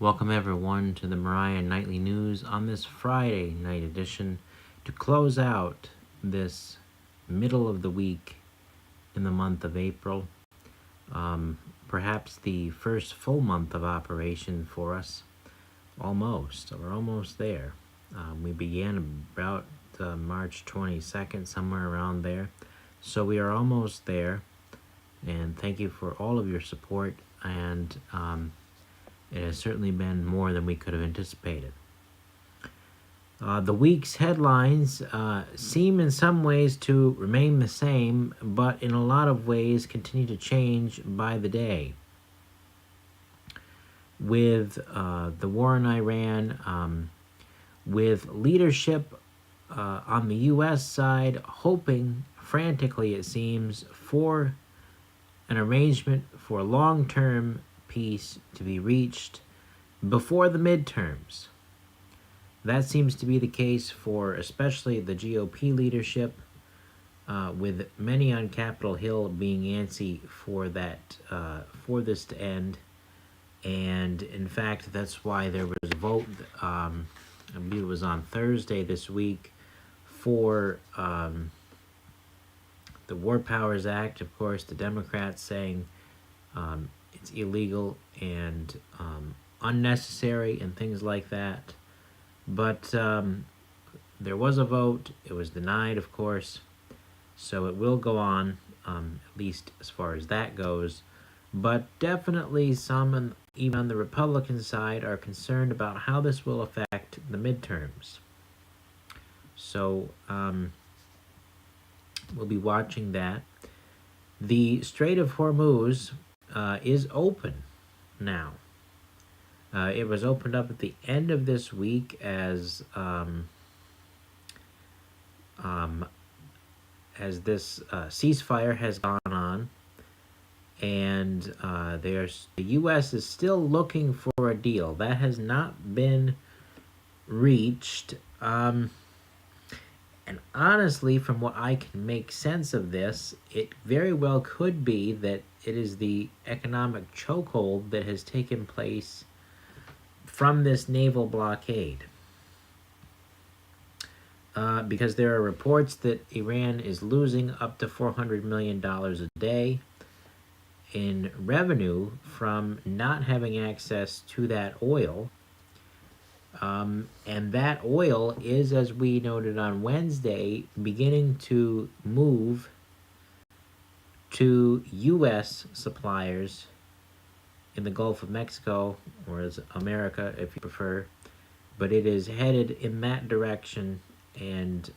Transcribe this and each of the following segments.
Welcome everyone to the Moriah Nightly News on this Friday night edition to close out this middle of the week in the month of April. Perhaps the first full month of operation for us. We're almost there. We began about March 22nd, somewhere around there. So we are almost there. And thank you for all of your support. And it has certainly been more than we could have anticipated. The week's headlines seem in some ways to remain the same, but in a lot of ways continue to change by the day. With the war in Iran, with leadership on the U.S. side hoping frantically, it seems, for an arrangement for long-term peace to be reached before the midterms. That seems to be the case for especially the GOP leadership, with many on Capitol Hill being antsy for this to end. And in fact, that's why there was a vote, I believe it was on Thursday this week, for the War Powers Act. Of course, the Democrats saying it's illegal and unnecessary and things like that. But there was a vote. It was denied, of course. So it will go on, at least as far as that goes. But definitely some, even on the Republican side, are concerned about how this will affect the midterms. So we'll be watching that. The Strait of Hormuz is open now. It was opened up at the end of this week as this ceasefire has gone on, and the U.S. is still looking for a deal. That has not been reached. And honestly, from what I can make sense of this, it very well could be that it is the economic chokehold that has taken place from this naval blockade. Because there are reports that Iran is losing up to $400 million a day in revenue from not having access to that oil. And that oil is, as we noted on Wednesday, beginning to move to U.S. suppliers in the Gulf of Mexico, or as America, if you prefer. But it is headed in that direction, and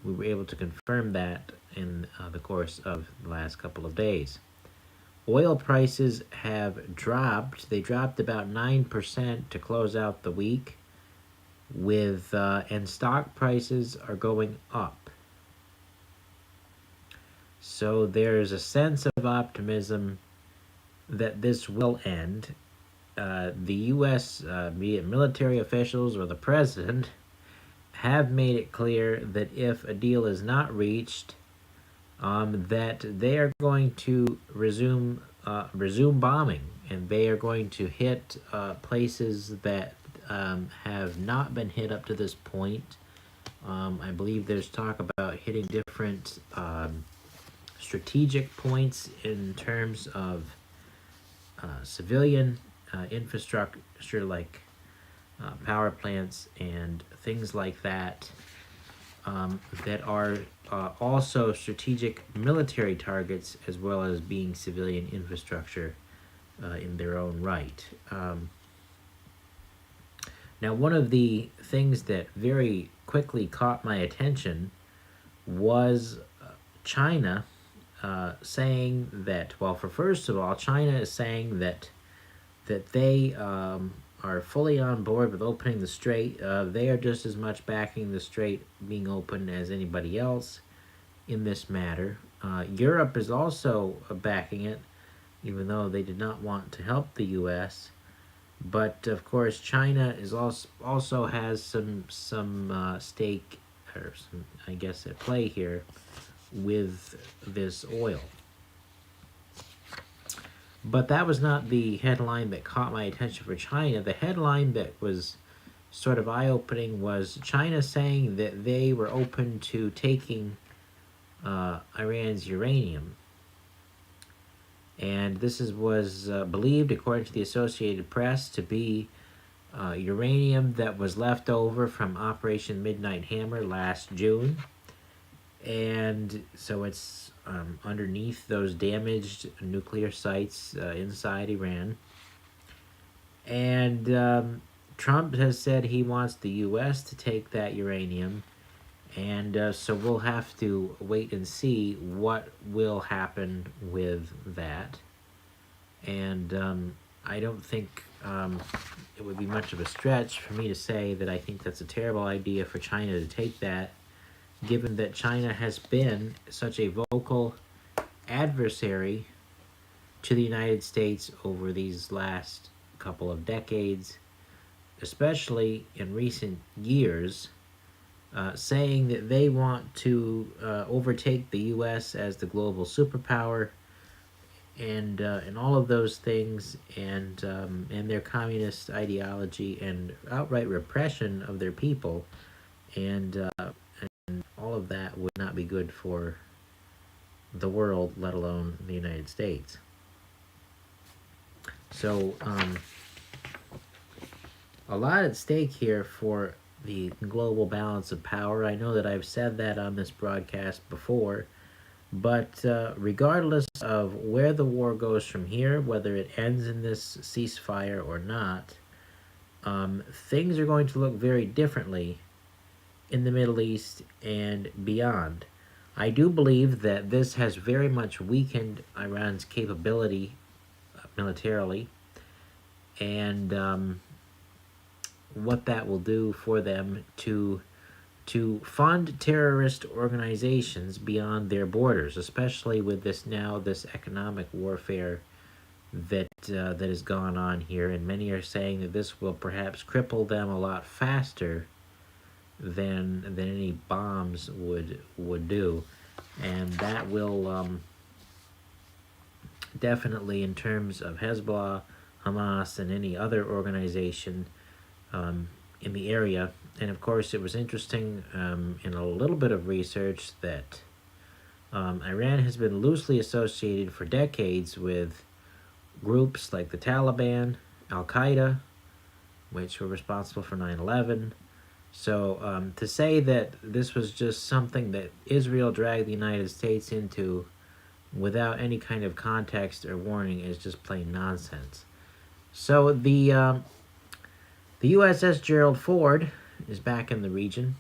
we were able to confirm that in the course of the last couple of days. Oil prices have dropped. They dropped about 9% to close out the week, and stock prices are going up. So there's a sense of optimism that this will end. The U.S., be it military officials or the president, have made it clear that if a deal is not reached, that they are going to resume bombing, and they are going to hit places that have not been hit up to this point. I believe there's talk about hitting different strategic points in terms of civilian infrastructure, like power plants and things like that, that are also strategic military targets, as well as being civilian infrastructure in their own right. Now, one of the things that very quickly caught my attention was China saying that, well, first of all, China is saying that they are fully on board with opening the strait. They are just as much backing the strait being open as anybody else in this matter. Europe is also backing it, even though they did not want to help the U.S. But of course, China is also has some stake, or some, I guess, at play here with this oil. But that was not the headline that caught my attention for China. The headline that was sort of eye-opening was China saying that they were open to taking Iran's uranium. And this was believed, according to the Associated Press, to be uranium that was left over from Operation Midnight Hammer last June. And so it's underneath those damaged nuclear sites inside Iran. And Trump has said he wants the U.S. to take that uranium. And so we'll have to wait and see what will happen with that. And I don't think it would be much of a stretch for me to say that I think that's a terrible idea for China to take that, given that China has been such a vocal adversary to the United States over these last couple of decades, especially in recent years, saying that they want to overtake the U.S. as the global superpower, and all of those things, and their communist ideology and outright repression of their people, and all of that would not be good for the world, let alone the United States. So a lot at stake here for the global balance of power. I know that I've said that on this broadcast before, but regardless of where the war goes from here, whether it ends in this ceasefire or not, things are going to look very differently in the Middle East and beyond. I do believe that this has very much weakened Iran's capability militarily, and what that will do for them to fund terrorist organizations beyond their borders, especially with this economic warfare that has gone on here. And many are saying that this will perhaps cripple them a lot faster than any bombs would do, and that will definitely, in terms of Hezbollah, Hamas, and any other organization in the area. And of course, it was interesting in a little bit of research that Iran has been loosely associated for decades with groups like the Taliban, Al-Qaeda, which were responsible for 9/11. So to say that this was just something that Israel dragged the United States into without any kind of context or warning is just plain nonsense. So the USS Gerald Ford is back in the region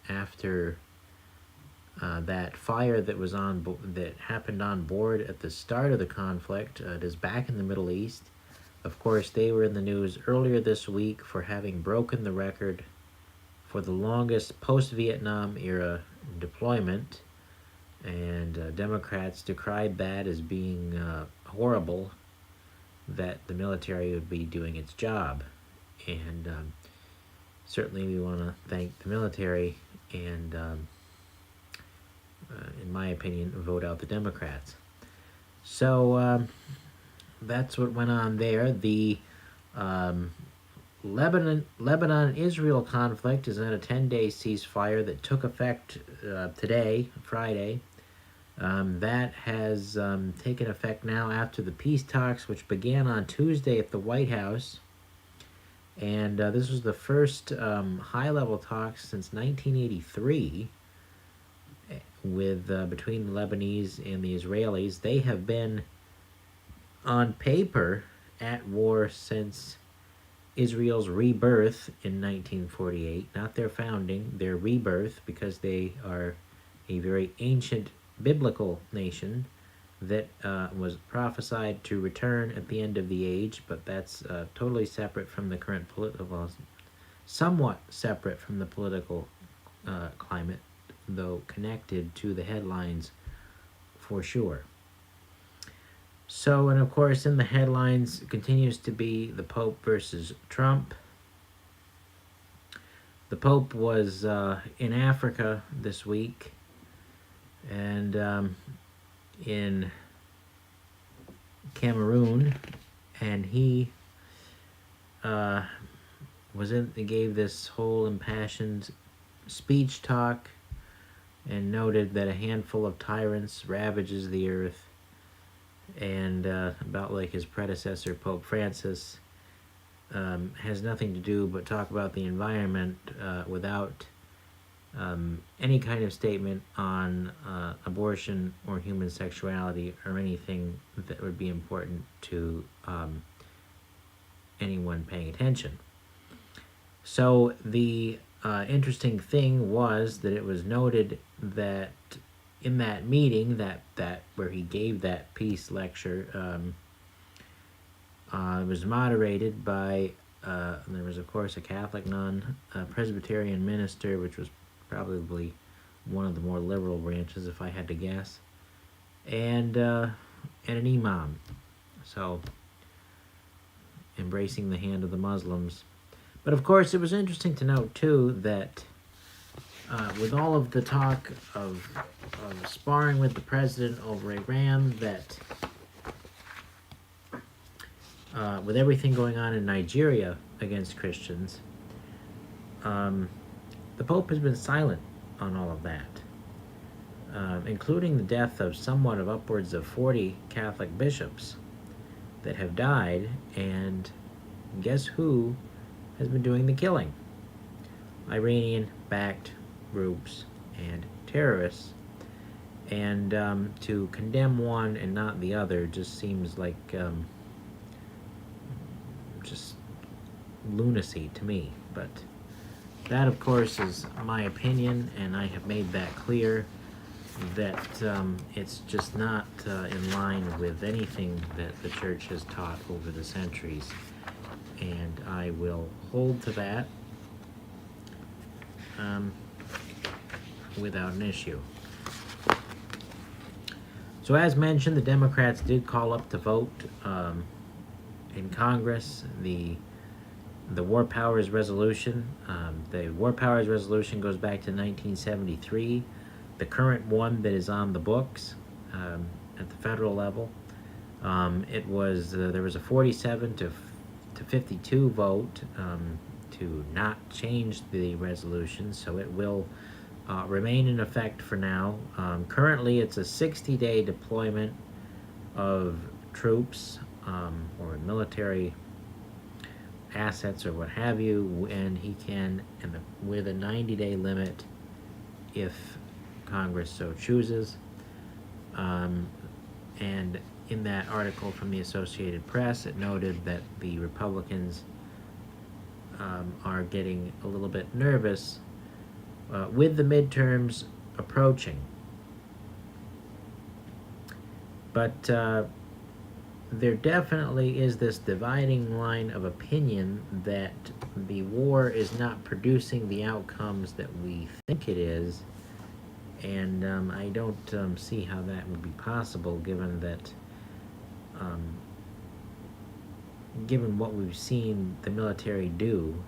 after that fire that happened on board at the start of the conflict. It is back in the Middle East. Of course, they were in the news earlier this week for having broken the record for the longest post-Vietnam era deployment, and Democrats decried that as being horrible, that the military would be doing its job. And certainly we want to thank the military and, in my opinion, vote out the Democrats. So that's what went on there. The Lebanon-Israel conflict is on a 10-day ceasefire that took effect today, Friday. That has taken effect now after the peace talks, which began on Tuesday at the White House. And this was the first high-level talks since 1983 with between the Lebanese and the Israelis. They have been, on paper, at war since Israel's rebirth in 1948. Not their founding, their rebirth, because they are a very ancient biblical nation that was prophesied to return at the end of the age, but that's totally separate from the current political, somewhat separate from the political climate, though connected to the headlines for sure. So, and of course, in the headlines continues to be the Pope versus Trump. The Pope was in Africa this week, and in Cameroon, and he gave this whole impassioned speech talk and noted that a handful of tyrants ravages the earth, and about like his predecessor, Pope Francis, has nothing to do but talk about the environment without any kind of statement on abortion or human sexuality or anything that would be important to anyone paying attention. So the interesting thing was that it was noted that in that meeting, that where he gave that peace lecture, it was moderated by there was of course a Catholic nun, a Presbyterian minister, which was probably one of the more liberal branches if I had to guess, and an imam. So embracing the hand of the Muslims. But of course, it was interesting to note too that with all of the talk of sparring with the president over Iran, that with everything going on in Nigeria against Christians, the Pope has been silent on all of that, including the death of somewhat of upwards of 40 Catholic bishops that have died, and guess who has been doing the killing? Iranian-backed groups and terrorists. And to condemn one and not the other just seems like just lunacy to me. But that, of course, is my opinion, and I have made that clear that it's just not in line with anything that the church has taught over the centuries. And I will hold to that without an issue. So as mentioned, the Democrats did call up to vote in Congress the War Powers Resolution. The War Powers Resolution goes back to 1973. The current one that is on the books at the federal level, it was there was a 47 to 52 vote to not change the resolution, so it will remain in effect for now. Currently, it's a 60-day deployment of troops or military assets or what have you, and he can, with a 90-day limit if Congress so chooses. And in that article from the Associated Press, it noted that the Republicans are getting a little bit nervous with the midterms approaching. But there definitely is this dividing line of opinion that the war is not producing the outcomes that we think it is, and I don't see how that would be possible given that given what we've seen the military do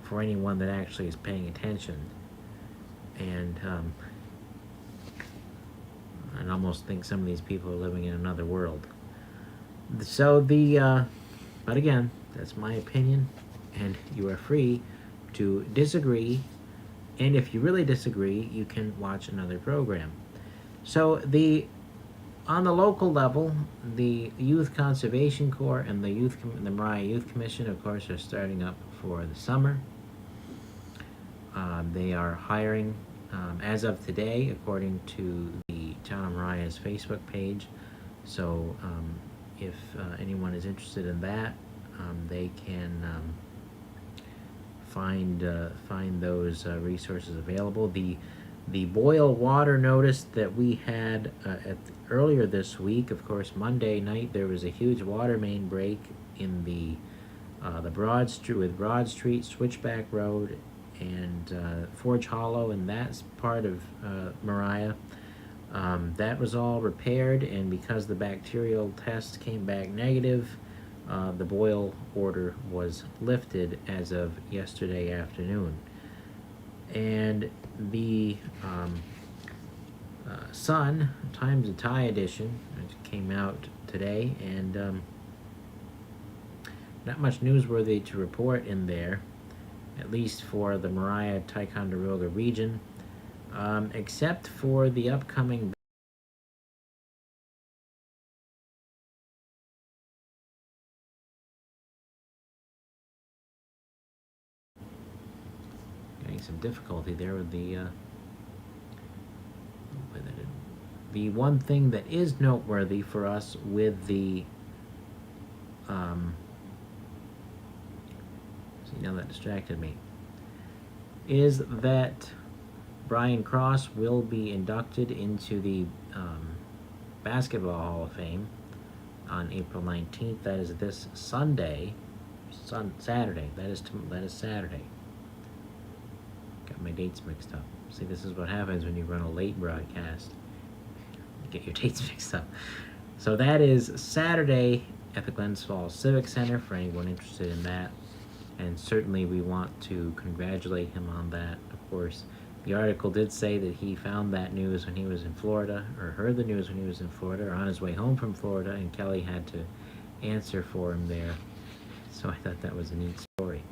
for anyone that actually is paying attention. And I almost think some of these people are living in another world. So but again, that's my opinion, and you are free to disagree, and if you really disagree, you can watch another program. So on the local level, the Youth Conservation Corps and the Moriah Youth Commission, of course, are starting up for the summer. They are hiring, as of today, according to the Town of Moriah's Facebook page. So if anyone is interested in that, they can find those resources available. The boil water notice that we had earlier this week, of course, Monday night there was a huge water main break in the Broad Street, Switchback Road, and Forge Hollow, and that's part of Moriah. That was all repaired, and because the bacterial tests came back negative, the boil order was lifted as of yesterday afternoon. And the Sun, Times of Thai edition, which came out today, and not much newsworthy to report in there, at least for the Moriah Ticonderoga region, except for the upcoming getting some difficulty there with the one thing that is noteworthy for us with the see, now that distracted me, is that Brian Cross will be inducted into the Basketball Hall of Fame on April 19th. That is this Saturday. That is Saturday. Got my dates mixed up. See, this is what happens when you run a late broadcast. You get your dates mixed up. So that is Saturday at the Glens Falls Civic Center for anyone interested in that. And certainly we want to congratulate him on that. Of course, the article did say that he found that news when he was in Florida, or heard the news when he was in Florida, or on his way home from Florida, and Kelly had to answer for him there. So I thought that was a neat story.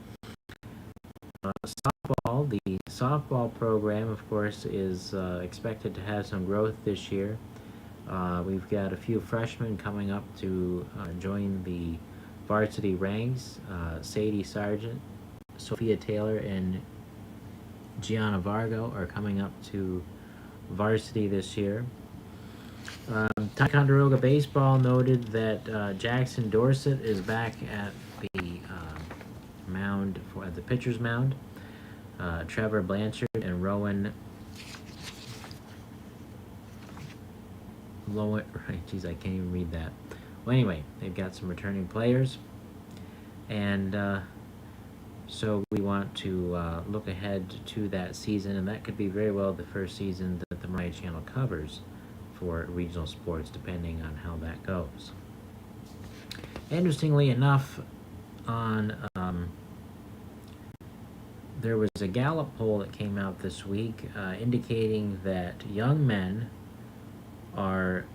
Softball, the softball program, of course, is expected to have some growth this year. We've got a few freshmen coming up to join the varsity ranks. Sadie Sargent, Sophia Taylor, and Gianna Vargo are coming up to varsity this year. Ticonderoga baseball noted that Jackson Dorsett is back at the mound at the pitcher's mound. Trevor Blanchard and Rowan Lowen, right? Geez, I can't even read that. Well, anyway, they've got some returning players, and so we want to look ahead to that season, and that could be very well the first season that the Moriah Channel covers for regional sports, depending on how that goes. Interestingly enough, on there was a Gallup poll that came out this week indicating that young men are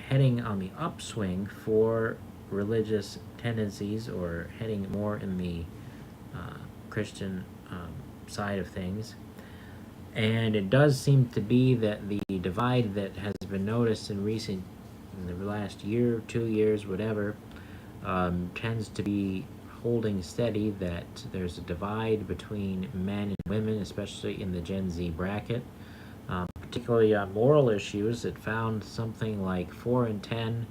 heading on the upswing for religious tendencies, or heading more in the Christian side of things. And it does seem to be that the divide that has been noticed in the last year, 2 years, whatever, tends to be holding steady, that there's a divide between men and women, especially in the Gen Z bracket. Particularly on moral issues, it found something like 4 in 10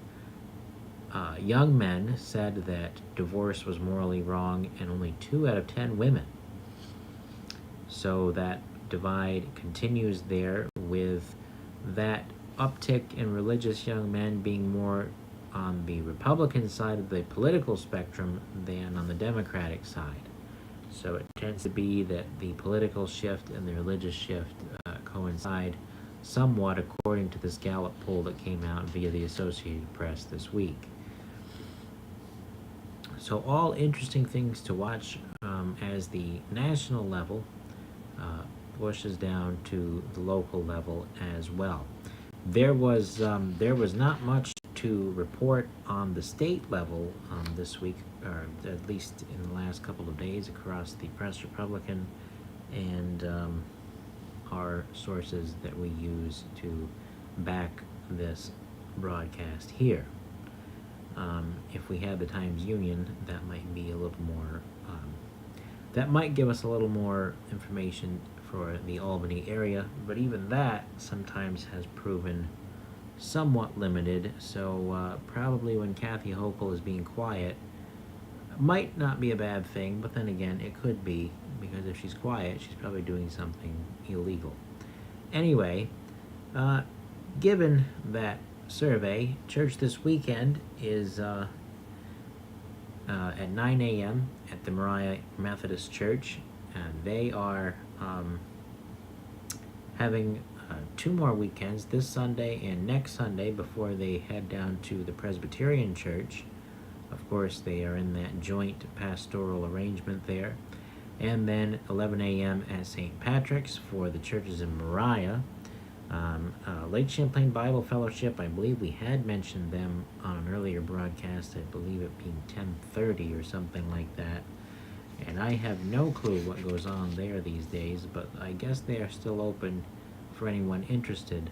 young men said that divorce was morally wrong, and only 2 out of 10 women. So that divide continues there, with that uptick in religious young men being more on the Republican side of the political spectrum than on the Democratic side. So it tends to be that the political shift and the religious shift coincide somewhat, according to this Gallup poll that came out via the Associated Press this week. So all interesting things to watch as the national level pushes down to the local level as well. There was not much to report on the state level this week, or at least in the last couple of days, across the Press Republican and our sources that we use to back this broadcast here. If we had the Times Union, that might be a little more, that might give us a little more information for the Albany area, but even that sometimes has proven somewhat limited. So probably when Kathy Hochul is being quiet, might not be a bad thing, but then again, it could be, because if she's quiet, she's probably doing something illegal. Anyway, given that survey, church this weekend is at 9 a.m. at the Moriah Methodist Church, and they are having 2 more weekends, this Sunday and next Sunday, before they head down to the Presbyterian Church. Of course, they are in that joint pastoral arrangement there. And then 11 a.m. at St. Patrick's for the churches in Moriah. Lake Champlain Bible Fellowship, I believe we had mentioned them on an earlier broadcast, I believe it being 10:30 or something like that. And I have no clue what goes on there these days, but I guess they are still open for anyone interested.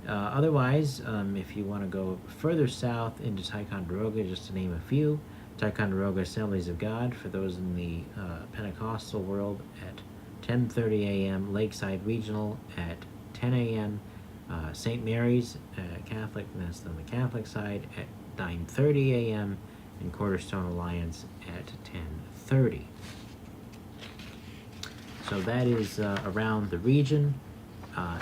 Otherwise, if you want to go further south into Ticonderoga, just to name a few, Ticonderoga Assemblies of God, for those in the Pentecostal world, at 10:30 a.m., Lakeside Regional at 10 a.m., St. Mary's Catholic, and that's on the Catholic side, at 9:30 a.m., and Cornerstone Alliance at 10:30. So that is around the region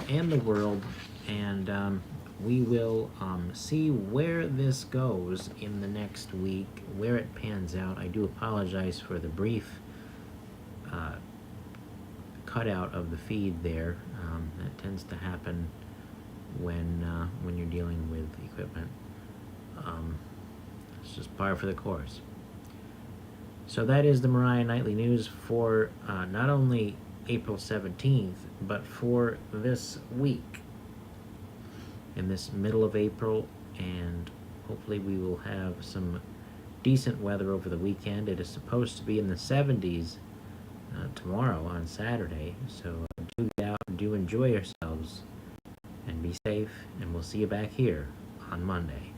and the world, and we will see where this goes in the next week, where it pans out. I do apologize for the brief cutout of the feed there. That tends to happen when you're dealing with equipment. It's just par for the course. So that is the Moriah Nightly News for not only April 17th, but for this week, in this middle of April, and hopefully we will have some decent weather over the weekend. It is supposed to be in the 70s tomorrow on Saturday, so do get out and do enjoy yourselves, and be safe, and we'll see you back here on Monday.